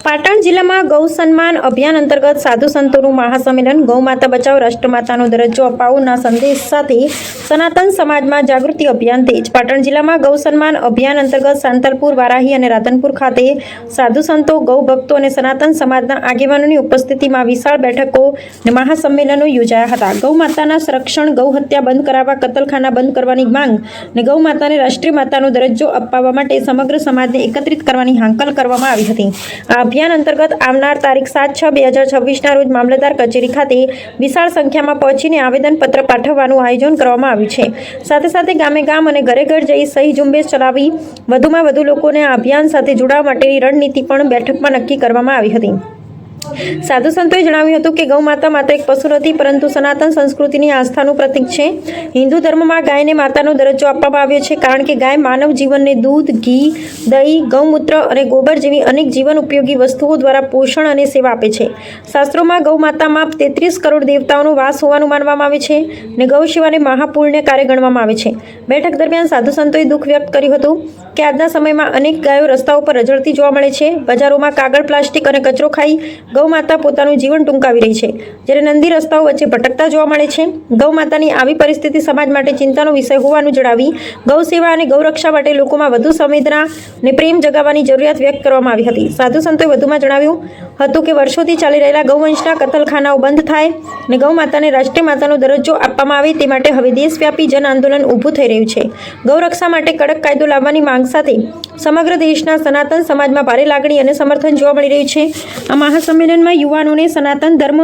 પાટણ જિલ્લામાં ગૌ સન્માન અભિયાન અંતર્ગત સાધુ સંતોનું મહાસંમેલન ગૌ માતા બચાવ રાષ્ટ્રમાતાનો દરજ્જો અપાવોના સંદેશ સાથે સનાતન સમાજમાં જાગૃતિ અભિયાન તેજ. પાટણ જિલ્લામાં ગૌ સન્માન અભિયાન અંતર્ગત સાંતલપુર, વારાહી અને રાધનપુર ખાતે સાધુ સંતો, ગૌ ભક્તો અને સનાતન સમાજના આગેવાનોની ઉપસ્થિતિમાં વિશાળ બેઠકો અને મહાસંમેલનો યોજાયા હતા. ગૌ માતાના સંરક્ષણ, ગૌ હત્યા બંધ કરાવવા, કતલખાના બંધ કરવાની માંગ અને ગૌ માતાને રાષ્ટ્રીય માતાનો દરજ્જો અપાવવા માટે સમગ્ર સમાજને એકત્રિત કરવાની હાંકલ કરવામાં આવી હતી. આ અભિયાન અંતર્ગત આવનાર તારીખ 7/6/2026ના રોજ મામલતદાર કચેરી ખાતે વિશાળ સંખ્યામાં પહોંચીને આવેદનપત્ર પાઠવવાનું આયોજન કરવામાં આવ્યું છે. સાથે સાથે ગામે ગામ અને ઘરે ઘર જઈ સહી ઝુંબેશ ચલાવી વધુમાં વધુ લોકોને આ અભિયાન સાથે જોડાવા માટેની રણનીતિ પણ બેઠકમાં નક્કી કરવામાં આવી હતી. સાધુ સંતોએ જણાવ્યું હતું કે ગૌ માતા માત્ર એક પશુ નથી, પરંતુ સનાતન સંસ્કૃતિની આસ્થાનું પ્રતીક છે. હિન્દુ ધર્મમાં ગાયને માતાનો દરજ્જો આપવામાં આવ્યો છે, કારણ કે ગાય માનવ જીવનને દૂધ, ઘી, દહીં, ગૌમૂત્ર અને ગોબર જેવી અનેક જીવન ઉપયોગી વસ્તુઓ દ્વારા પોષણ અને સેવા આપે છે. શાસ્ત્રોમાં ગૌ માતામાં 33 કરોડ દેવતાઓનો વાસ હોવાનું માનવામાં આવે છે અને ગૌ સેવાને મહાપુણ્ય કાર્ય ગણવામાં આવે છે. બેઠક દરમિયાન સાધુ સંતોએ દુઃખ વ્યક્ત કર્યું હતું કે આજના સમયમાં અનેક ગાયો રસ્તાઓ પર રઝળતી જોવા મળે છે. બજારોમાં કાગળ, પ્લાસ્ટિક અને કચરો ખાઈ ગૌ માતા પોતાનું જીવન ટૂંકાવી રહી છે, જ્યારે નંદી રસ્તાઓ વચ્ચે ભટકતા જોવા મળે છે. ગૌ માતાની આવી પરિસ્થિતિ સમાજ માટે ચિંતાનો વિષય હોવાનું જણાવી ગૌ સેવા અને ગૌરક્ષા માટે લોકોમાં વધુ સંવેદના અને પ્રેમ જગાવવાની જરૂરિયાત વ્યક્ત કરવામાં આવી હતી. સાધુ સંતોએ વધુમાં જણાવ્યું હતું કે વર્ષોથી ચાલી રહેલા ગૌવંશના કતલખાનાઓ બંધ થાય અને ગૌ માતાને રાષ્ટ્રીય માતાનો દરજ્જો આપવામાં આવે તે માટે હવે દેશવ્યાપી જન આંદોલન ઊભું થઈ રહ્યું છે. ગૌરક્ષા માટે કડક કાયદો લાવવાની માંગ સાથે સમગ્ર દેશના સનાતન સમાજમાં ભારે લાગણી અને સમર્થન જોવા મળી રહ્યું છે. આ મહાસંમેલનમાં યુવાનોને સનાતન ધર્મ,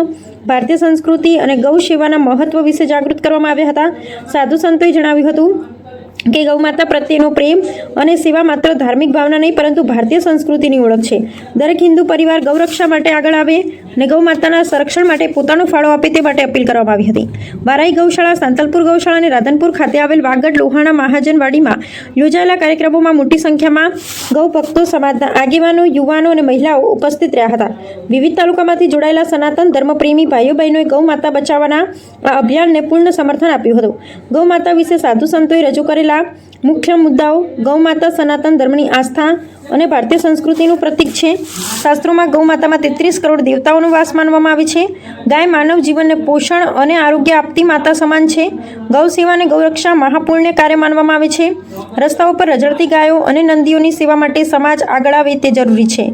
ભારતીય સંસ્કૃતિ અને ગૌ સેવાના મહત્વ વિશે જાગૃત કરવામાં આવ્યા હતા. સાધુ સંતોએ જણાવ્યું હતું કે ગૌ માતા પ્રત્યેનો પ્રેમ અને સેવા માત્ર ધાર્મિક ભાવના નહીં, પરંતુ ભારતીય સંસ્કૃતિની ઓળખ છે. દરેક હિન્દુ પરિવાર ગૌરક્ષા માટે આગળ આવે અને ગૌ માતાના સંરક્ષણ માટે પોતાનો ફાળો આપે તે માટે અપીલ કરવામાં આવી હતી. વારાહી ગૌશાળા, સાંતલપુર ગૌશાળા અને રાધનપુર ખાતે આવેલ વાગડ લોહાણા મહાજનવાડીમાં યોજાયેલા કાર્યક્રમોમાં મોટી સંખ્યામાં ગૌ ભક્તો, સમાજના આગેવાનો, યુવાનો અને મહિલાઓ ઉપસ્થિત રહ્યા હતા. વિવિધ તાલુકામાંથી જોડાયેલા સનાતન ધર્મપ્રેમી ભાઈઓ બહેનોએ ગૌ માતા બચાવવાના આ અભિયાનને પૂર્ણ સમર્થન આપ્યું હતું. ગૌ માતા વિશે સાધુ સંતોએ રજૂ કરેલા મુખ્ય મુદ્દાઓ: ગૌ માતા સનાતન ધર્મની આસ્થા અને ભારતીય સંસ્કૃતિનું પ્રતીક છે. શાસ્ત્રોમાં ગૌ માતામાં 33 કરોડ દેવતાઓનો વાસ માનવામાં આવે છે. ગાય માનવ જીવનને પોષણ અને આરોગ્ય આપતી માતા સમાન છે. ગૌ સેવા અને ગૌરક્ષા મહાપુણ્ય કાર્ય માનવામાં આવે છે. રસ્તાઓ પર રઝળતી ગાયો અને નંદીઓની સેવા માટે સમાજ આગળ આવે તે જરૂરી છે.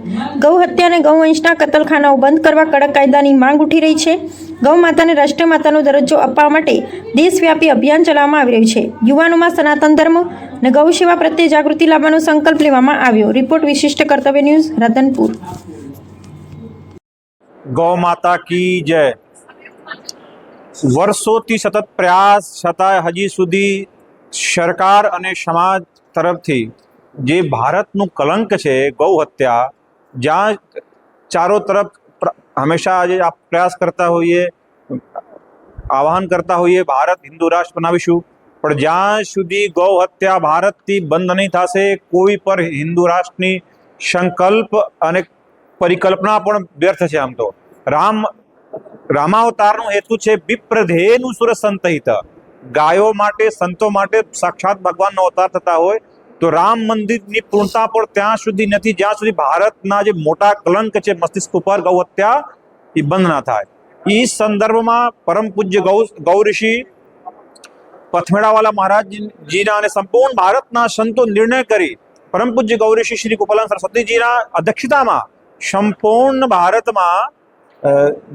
ગૌ હત્યા અને ગૌવંશના કતલખાનાઓ બંધ કરવા કડક કાયદાની માંગ ઉઠી રહી છે. ગૌ માતાને રાષ્ટ્રીય માતાનો દરજ્જો અપાવવા માટે દેશવ્યાપી અભિયાન ચલાવવામાં આવી રહ્યું છે. યુવાનોમાં સનાતન ધર્મ અને ગૌ સેવા પ્રત્યે જાગૃતિ લાવવાનો સંકલ્પ લેવામાં આવ્યો. રિપોર્ટ વિશિષ્ટ કર્તવ્ય ન્યૂઝ, રાધનપુર. ગૌ માતા કી જય. વર્ષોથી સતત પ્રયાસ છતાં હજી સુધી સરકાર અને સમાજ તરફથી જે ભારતનું કલંક છે ગૌ હત્યા, જ્યાં ચારો તરફ હંમેશા આજે આ પ્રયાસ કરતા હોઈએ, આહ્વાન કરતા હોઈએ ભારત હિન્દુ રાષ્ટ્ર બનાવીશું, પણ જ્યાં સુધી ગૌ હત્યા ભારતથી બંધ નહીં થશે, કોઈ પર હિન્દુ રાષ્ટ્રની સંકલ્પ અને પરિકલ્પના પણ વ્યર્થ છે. આમ તો રામાવતારનો હેતુ છે વિપ્રધેયનું સુર સંતહિત. ગાયો માટે, સંતો માટે સાક્ષાત ભગવાનનો અવતાર થતા હોય તો રામ મંદિરની પૂર્ણતા પણ ત્યાં સુધી નથી જ્યાં સુધી ભારતના જે મોટા કલંક છે મસ્તિષ્ક ઉપર ગૌ હત્યા એ બંધ ના થાય. એ સંદર્ભમાં પરમ પૂજ્ય ગૌ ઋષિ પથમેડાવાલા મહારાજજીના અને સંપૂર્ણ ભારતના સંતો નિર્ણય કરી પરમ પૂજ્ય ગૌ ઋષિ શ્રી ગોપાલ સરસ્વતીજીના અધ્યક્ષતામાં સંપૂર્ણ ભારતમાં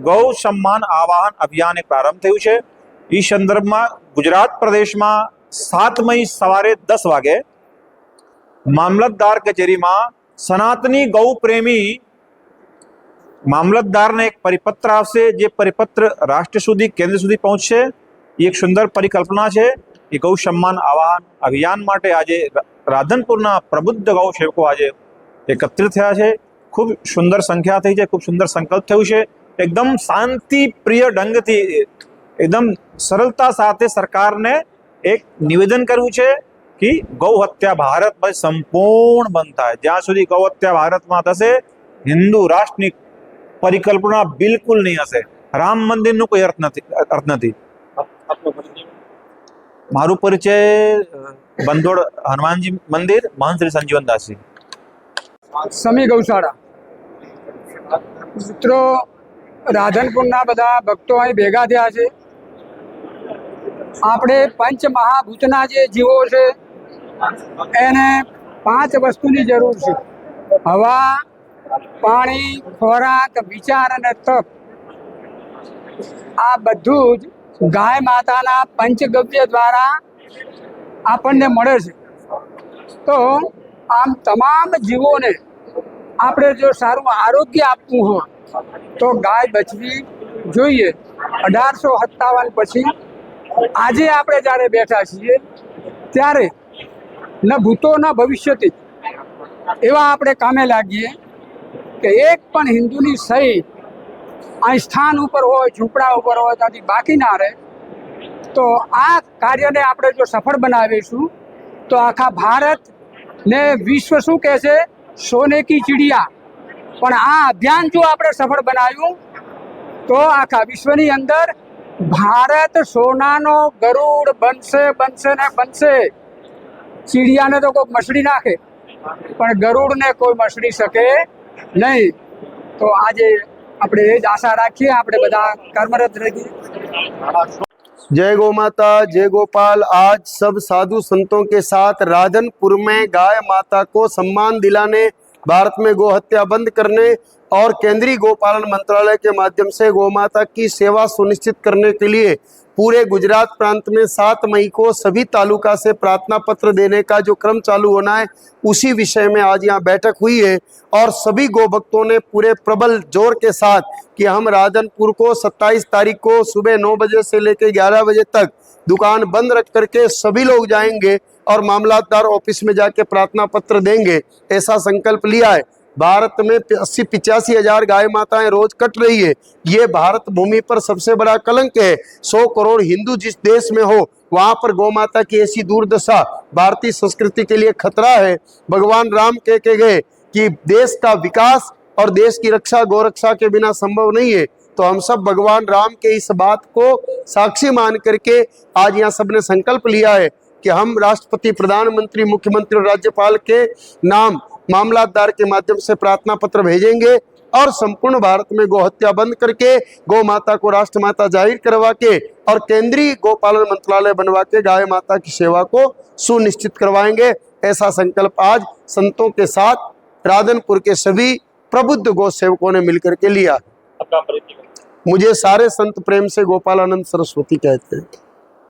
ગૌ સન્માન આવાહન અભિયાન પ્રારંભ થયું છે. એ સંદર્ભમાં ગુજરાત પ્રદેશમાં 7 મઈ સવારે 10 વાગે મામલતદાર કચેરીમાં સનાતની ગૌ પ્રેમી મામલતદારને એક પરિપત્ર આવશે. જે પરિપત્ર રાષ્ટ્ર સુધી, કેન્દ્ર સુધી પહોંચશે. એ એક સુંદર પરિકલ્પના છે. એ ગૌ સન્માન આવાહન અભિયાન માટે આજે રાધનપુરના પ્રબુદ્ધ ગૌ સેવકો આજે એકત્રિત થયા છે. ખૂબ સુંદર સંખ્યા થઈ છે, ખૂબ સુંદર સંકલ્પ થયું છે. એકદમ શાંતિ પ્રિય ઢંગથી, એકદમ સરળતા સાથે સરકારને એક નિવેદન કરવું છે કે ગૌ હત્યા ભારતમાં સંપૂર્ણ બંધ થાય. જ્યાં સુધી ગૌ હત્યા ભારતમાં થશે, હિન્દુ રાષ્ટ્રની પરિકલ્પના બિલકુલ નહીં હશે. રામ મંદિરનો કોઈ અર્થ નથી. મારું પરિચય બંદોડ હનુમાનજી મંદિર, મહંત શ્રી સંજીવનદાસજી. સમી ગૌશાળા મિત્રો, રાધનપુરના બધા ભક્તો અહીં ભેગા થયા છે. આપણે પંચ મહાભૂતના જે જીવો છે એને 5 વસ્તુની જરૂર છે: હવા, પાણી, ખોરાક, વિચાર અને તપ. આ બધું જ ગાય માતાના પંચગવ્ય દ્વારા આપણને મળે છે. તો આમ તમામ જીવોને આપણે જો સારું આરોગ્ય આપવું હોય તો ગાય બચવી જોઈએ. 1857 પછી આજે આપણે જ્યારે બેઠા છીએ ત્યારે ન ભૂતો ન ભવિષ્યથી એવા આપણે કામે લાગીએ કે એક પણ હિન્દુની સહી અહીં સ્થાન ઉપર હોય, ઝૂંપડા ઉપર હોય, ત્યાંથી બાકી ના રહે. તો આ કાર્યને આપણે જો સફળ બનાવીશું તો આખા ભારત ને વિશ્વ શું કહે છે? સોને કી ચિડિયા. પણ આ અભિયાન જો આપણે સફળ બનાવ્યું તો આખા વિશ્વની અંદર ભારત સોનાનો ગરુડ બનશે ને બનશે. ચીડિયાને તો કોઈ મસળી નાખે પણ ગરુડને કોઈ મસળી શકે નહીં. તો આજે આપણે એ જ આશા રાખીએ, આપણે બધા કર્મરત રહીએ. जय गौ माता, जय गोपाल। आज सब साधु संतों के साथ राधनपुर में गाय माता को सम्मान दिलाने, भारत में गौ हत्या बंद करने और केंद्रीय गौपालन मंत्रालय के माध्यम से गौ माता की सेवा सुनिश्चित करने के लिए पूरे गुजरात प्रांत में 7 मई को सभी तालुका से प्रार्थना पत्र देने का जो क्रम चालू होना है, उसी विषय में आज यहाँ बैठक हुई है। और सभी गौ भक्तों ने पूरे प्रबल जोर के साथ कि हम राधनपुर को 27 तारीख को सुबह 9 बजे से लेकर 11 बजे तक दुकान बंद रख करके सभी लोग जाएंगे और मामलातदार ऑफिस में जाके प्रार्थना पत्र देंगे, ऐसा संकल्प लिया है। भारत में 80-85 हजार गाय माताएं रोज कट रही है। ये भारत भूमि पर सबसे बड़ा कलंक है। 100 करोड़ हिंदू जिस देश में हो वहां पर गौ माता की ऐसी दुर्दशा भारतीय संस्कृति के लिए खतरा है। भगवान राम कह के गए कि देश का विकास और देश की रक्षा गौरक्षा के बिना संभव नहीं है। तो हम सब भगवान राम के इस बात को साक्षी मान करके आज यहाँ सबने संकल्प लिया है कि हम राष्ट्रपति, प्रधानमंत्री, मुख्यमंत्री और राज्यपाल के नाम मामलातदार के माध्यम से प्रार्थना पत्र भेजेंगे और संपूर्ण भारत में गौ हत्या बंद करके गौ माता को राष्ट्र माता जाहिर करवा के और केंद्रीय गौपालन मंत्रालय बनवा के गाय माता की सेवा को सुनिश्चित करवाएंगे। ऐसा संकल्प आज संतों के साथ राधनपुर के सभी प्रबुद्ध गौ सेवकों ने मिलकर के लिया। मुझे सारे संत प्रेम से गोपालानंद सरस्वती कहते हैं।